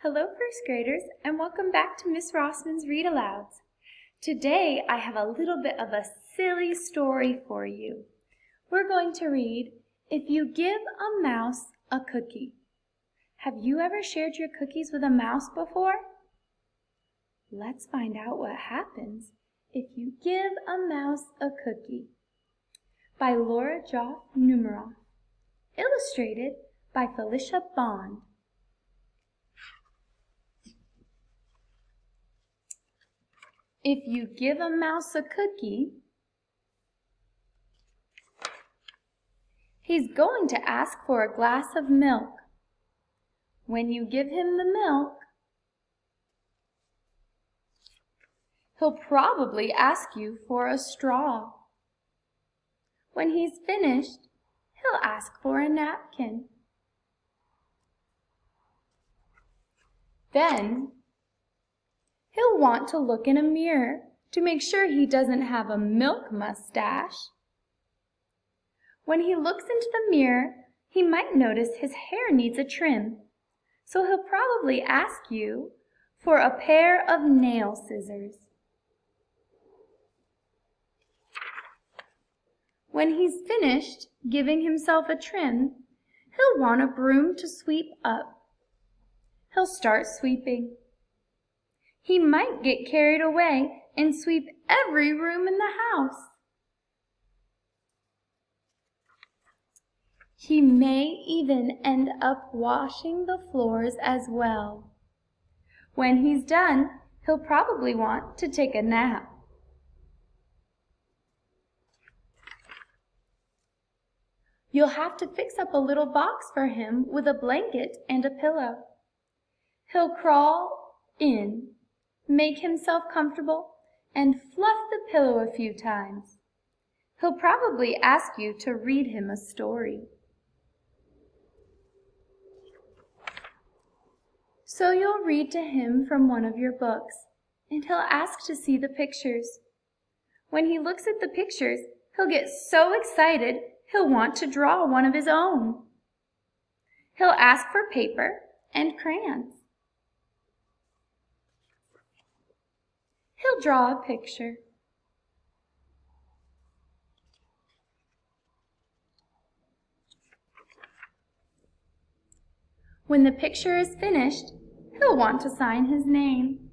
Hello, first graders, and welcome back to Miss Rossman's Read Alouds. Today, I have a little bit of a silly story for you. We're going to read, If You Give a Mouse a Cookie. Have you ever shared your cookies with a mouse before? Let's find out what happens if you give a mouse a cookie. By Laura Joffe Numeroff. Illustrated by Felicia Bond. If you give a mouse a cookie, he's going to ask for a glass of milk. When you give him the milk, he'll probably ask you for a straw. When he's finished, he'll ask for a napkin. Then, he'll want to look in a mirror to make sure he doesn't have a milk mustache. When he looks into the mirror, he might notice his hair needs a trim, so he'll probably ask you for a pair of nail scissors. When he's finished giving himself a trim, he'll want a broom to sweep up. He'll start sweeping. He might get carried away and sweep every room in the house. He may even end up washing the floors as well. When he's done, he'll probably want to take a nap. You'll have to fix up a little box for him with a blanket and a pillow. He'll crawl in, make himself comfortable, and fluff the pillow a few times. He'll probably ask you to read him a story. So you'll read to him from one of your books, and he'll ask to see the pictures. When he looks at the pictures, he'll get so excited he'll want to draw one of his own. He'll ask for paper and crayons. He'll draw a picture. When the picture is finished, he'll want to sign his name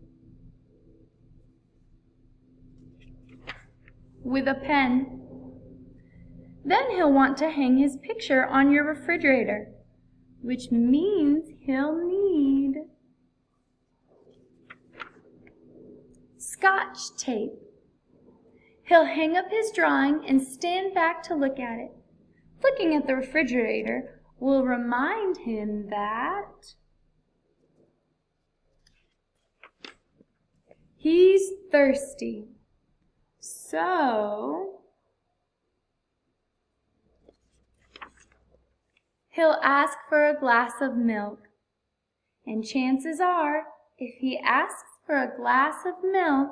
with a pen. Then he'll want to hang his picture on your refrigerator, which means he'll need Scotch tape. He'll hang up his drawing and stand back to look at it. Looking at the refrigerator will remind him that he's thirsty. So he'll ask for a glass of milk. And chances are, if he asks for a glass of milk,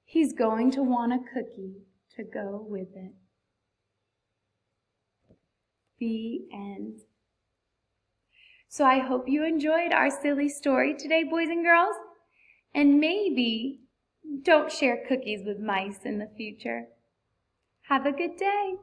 he's going to want a cookie to go with it. The end. So I hope you enjoyed our silly story today, boys and girls. And maybe don't share cookies with mice in the future. Have a good day.